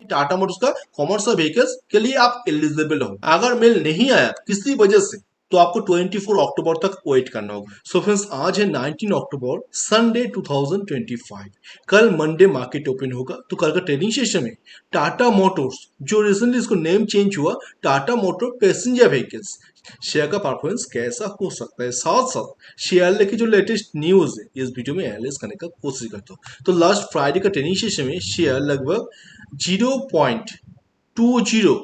Tata Motors का commercial vehicles के लिए आप एलिजिबल हो। अगर मेल नहीं आया किसी वजह से तो आपको 24 अक्टूबर तक वेट करना होगा। सो फ्रेंड्स, आज है 19 अक्टूबर, संडे 2025। कल मंडे मार्केट ओपन होगा। तो कल का ट्रेडिंग सेशन में टाटा मोटर्स, जो रिसेंटली इसको नेम चेंज हुआ Tata motor passenger vehicles, share का परफॉर्मेंस कैसा हो सकता है, साथ साथ शेयर लेके जो लेटेस्ट न्यूज है इस वीडियो में एनालाइज करने का कोशिश करता हूँ। तो लास्ट फ्राइडे का ट्रेडिंग सेशन में शेयर लगभग 0.20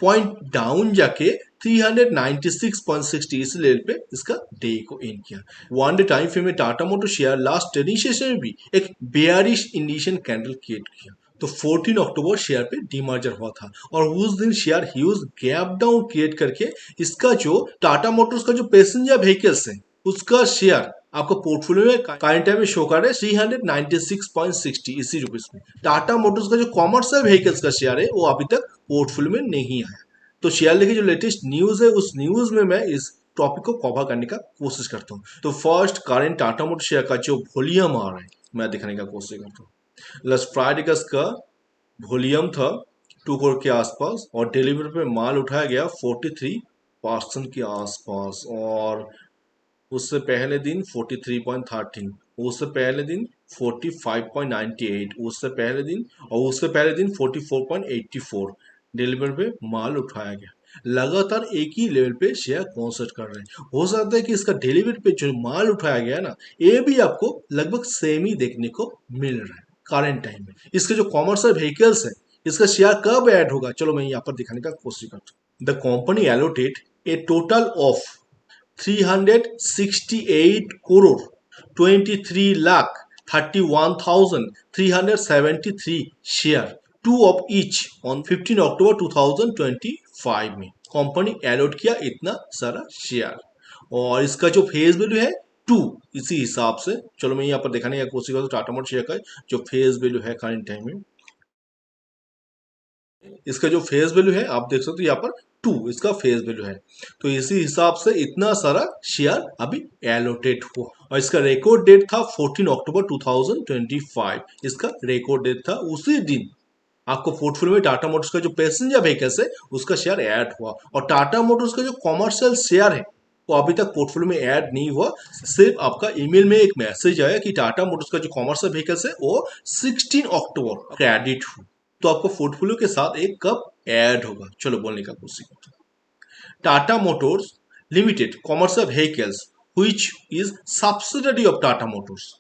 पॉइंट डाउन जाके 396.60 इस लेवल पे इसका डे को एंड किया। वन डे टाइम फ्रेम में Tata motor share last trading session में भी एक बेयरिश इंडिकेशन कैंडल क्रिएट किया। तो 14 अक्टूबर शेयर पे डीमर्जर हुआ था और उस दिन share huge gap down create करके इसका जो टाटा मोटर्स का जो पैसेंजर व्हीकल्स है उसका शेयर आपको पोर्टफोलियो में करंट टाइम में शो कर रहा है 396.60 इसी रुपीस में। टाटा मोटर्स का जो कॉमर्शियल व्हीकल्स का शेयर है वो अभी तक पोर्टफोलियो में नहीं आया। तो शेयर लेके जो लेटेस्ट न्यूज है उस न्यूज में मैं इस टॉपिक को कवर करने का कोशिश करता हूँ। तो first, current Tata motor share का जो वॉल्यूम आ रहा है मैं दिखाने का कोशिश करता हूँ। लास्ट फ्राइडे का इसका वॉल्यूम था 2 करोड़ के आसपास और डिलीवरी पे माल उठाया गया 43% के आसपास, और उससे पहले दिन 43.13, उससे पहले दिन 45.98, उससे पहले दिन और उससे पहले दिन 44.84 डिलीवरी पे माल उठाया गया। लगातार एक ही लेवल पे शेयर कॉन्सर्ट कर रहे हैं। हो सकता है कि इसका डिलीवरी पे जो माल उठाया गया ना ये भी आपको लगभग सेम ही देखने को मिल रहा है करंट टाइम में। इसके जो कॉमर्शियल व्हीकल्स है इसका शेयर कब ऐड होगा, चलो मैं यहाँ पर दिखाने का कोशिश करता हूँ। The company allotted A total of 368 crore 23 lakh 31,373 share, two of each on 15 अक्टूबर 2025 में कंपनी अलॉट किया इतना सारा शेयर। और इसका जो फेस वैल्यू है 2, इसी हिसाब से चलो मैं यहाँ पर दिखाने का कोशिश करता हूँ टाटा मोटर शेयर का जो फेस वैल्यू है करंट टाइम में। इसका जो फेस वैल्यू है आप देख सकते हो यहाँ पर 2 इसका फेस वैल्यू है। तो इसी हिसाब से इतना सारा शेयर अभी एलोटेट हुआ और इसका रिकॉर्ड डेट था 14 अक्टूबर 2025। इसका रिकॉर्ड डेट था उसी दिन आपको पोर्टफोलियो में टाटा मोटर्स का जो पैसेंजर व्हीकल्स है उसका शेयर ऐड हुआ। और टाटा मोटर्स का जो कॉमर्शियल शेयर है वो अभी तक पोर्टफोलियो में ऐड नहीं हुआ। सिर्फ आपका ईमेल में एक मैसेज आया कि टाटा मोटर्स का जो कॉमर्शियल व्हीकल्स है वो 16 अक्टूबर क्रेडिट हुआ। तो आपको पोर्टफोलियो के साथ एक कब ऐड होगा, चलो बोलने का कोशिश करते हैं। Tata Motors limited commercial vehicles which is subsidiary of Tata Motors.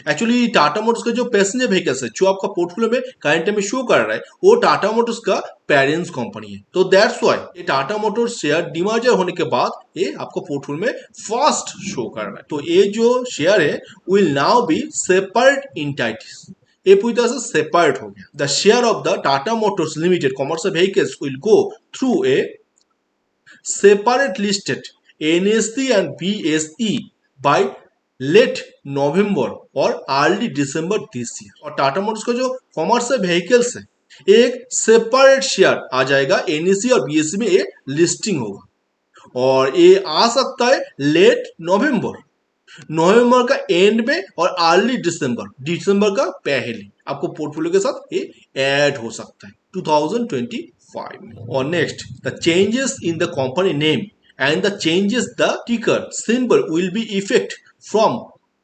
Actually Tata Motors का जो पैसेंजर व्हीकल्स है जो आपका पोर्टफोलियो में करंट में शो कर रहा है वो टाटा मोटर्स का पेरेंट्स कंपनी है। तो दैट्स व्हाई ये टाटा मोटर्स शेयर डिमर्जर होने के बाद ये आपको पोर्टफोलियो में फर्स्ट शो कर रहा है। तो ये जो शेयर है will now be separate entities, ये पूरी तरह से सेपरेट हो गया। The share of the Tata Motors limited commercial vehicles will go through a separate listed NSE and BSE by late November और अर्ली दिसंबर दिस ईयर। और टाटा मोटर्स का जो कॉमर्शियल व्हीकल्स है एक सेपरेट शेयर आ जाएगा एनएसई और बीएसई में, ये लिस्टिंग होगा और ये आ सकता है लेट नवंबर का एंड में और अर्ली दिसंबर का पहले आपको पोर्टफोलियो के साथ ये ऐड हो सकता है 2025 में। और next, the changes in the company name and the changes the ticker symbol will be effect from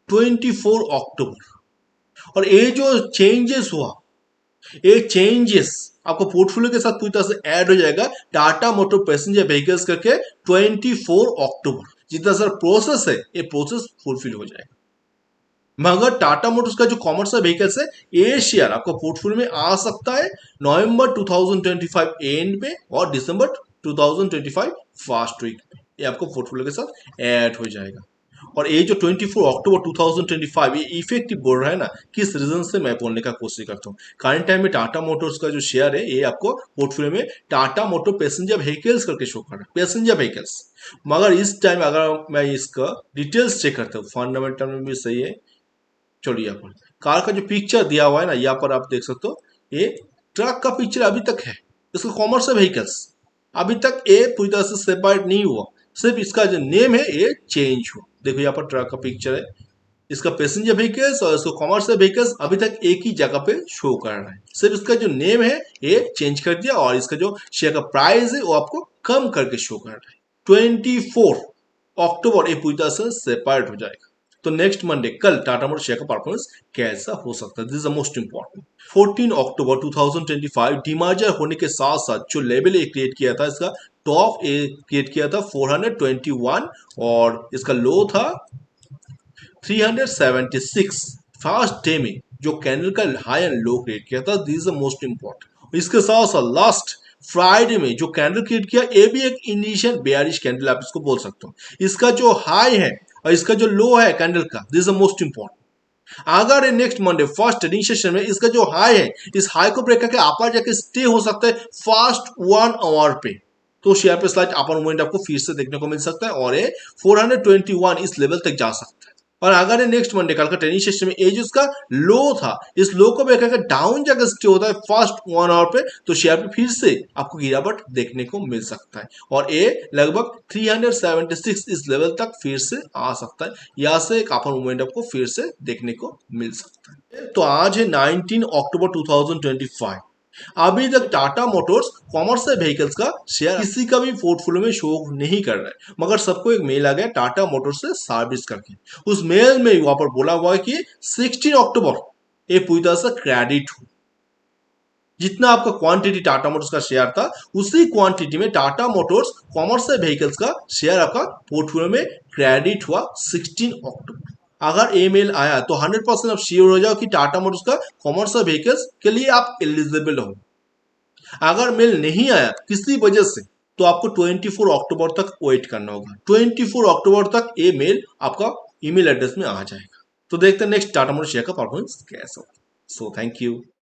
24 October. और ये जो चेंजेस हुआ ये चेंजेस आपको पोर्टफोलियो के साथ पूरी तरह से ऐड हो जाएगा टाटा मोटर पैसेंजर व्हीकल्स करके 24 अक्टूबर। जितना सारा प्रोसेस है ये प्रोसेस फुलफिल हो जाएगा। मगर टाटा मोटर्स का जो कॉमर्शियल व्हीकल्स है ये शेयर आपको पोर्टफोलियो में आ सकता है नवंबर 2025 एंड में और दिसंबर 2025 फर्स्ट वीक में, ये आपको पोर्टफोलियो के साथ ऐड हो जाएगा। और ये जो 24 अक्टूबर 2025 ये इफेक्टिव बोल रहा है ना, किस रीजन से मैं बोलने का कोशिश करता हूँ। करंट टाइम में टाटा मोटर्स का जो शेयर है ये आपको पोर्टफोलियो में टाटा मोटर पैसेंजर व्हीकल्स करके शो कर रहा है, पैसेंजर व्हीकल्स। मगर इस टाइम अगर मैं इसका डिटेल्स चेक करता हूँ फंडामेंटल में भी सही है। चलिए यहाँ पर कार का जो पिक्चर दिया हुआ है ना यहाँ पर आप देख सकते हो ये ट्रक का पिक्चर अभी तक है। इसका कॉमर्शियल व्हीकल्स अभी तक ये पूरी तरह से सेपरेट नहीं हुआ, सिर्फ इसका जो नेम है ये चेंज हुआ। देखो यहाँ पर ट्रक का पिक्चर है, इसका पैसेंजर व्हीकल्स और इसका कॉमर्शियल व्हीकल्स अभी तक एक ही जगह पे शो कर रहा है, सिर्फ इसका जो नेम है ये चेंज कर दिया और इसका जो शेयर का प्राइस है वो आपको कम करके शो कर रहा है। 24 अक्टूबर ये पूरी तरह से सेपरेट हो जाएगा। तो नेक्स्ट मंडे कल टाटा मोटर शेयर का परफॉर्मेंस कैसा हो सकता है, this is the most important. 14 October 2025 demerger होने के साथ साथ जो लेवल ए क्रिएट किया था, इसका टॉप ए क्रिएट किया था 421 और इसका लो था 376। फर्स्ट डे में जो कैंडल का हाई एंड लो क्रिएट किया था, this is the most important. इसके साथ साथ लास्ट फ्राइडे में जो कैंडल क्रिएट किया, ये भी एक इनिशियल बेयरिश कैंडल आप इसको बोल सकते हो। इसका जो हाई है और इसका जो लो है कैंडल का, this is the most important. अगर next Monday first trading session में इसका जो हाई है, इस हाई को ब्रेक करके अपर जाके स्टे हो सकता है फर्स्ट 1 आवर पे, तो शेयर पे स्लाइड अपर मूवमेंट आपको फिर से देखने को मिल सकता है और ये 421 इस लेवल तक जा सकता है। और अगर ये नेक्स्ट मंडे कल का ट्रेनिंग सेशन में एज उसका लो था, इस लो को ब्रेक करके डाउन जाकर स्टे होता है फर्स्ट 1 आवर पे, तो शेयर पे फिर से आपको गिरावट देखने को मिल सकता है और ये लगभग 376 इस लेवल तक फिर से आ सकता है। यहाँ से एक अपर मूवमेंट आपको फिर से देखने को मिल सकता है। तो आज है 19 अक्टूबर 2025। अभी तक टाटा मोटर्स कॉमर्शियल व्हीकल्स का शेयर किसी का भी पोर्टफोलियो में शो नहीं कर रहा है, मगर सबको एक मेल आ गया टाटा मोटर्स से सर्विस करके। उस मेल में वहां पर बोला हुआ है कि 16 अक्टूबर ये पूरी तरह से क्रेडिट हो, जितना आपका क्वांटिटी टाटा मोटर्स का शेयर था उसी क्वांटिटी में टाटा मोटर्स कॉमर्शियल व्हीकल्स का शेयर आपका पोर्टफोलियो में क्रेडिट हुआ 16 अक्टूबर। अगर ईमेल आया तो 100% आप श्योर हो जाओ कि टाटा मोटर्स का कॉमर्शियल व्हीकल्स के लिए आप एलिजिबल हो। अगर मेल नहीं आया किसी वजह से तो आपको 24 अक्टूबर तक वेट करना होगा। 24 अक्टूबर तक ये मेल आपका ईमेल एड्रेस में आ जाएगा। तो देखते हैं नेक्स्ट टाटा मोटर्स शेयर का परफॉर्मेंस कैसा होगा। So thank you.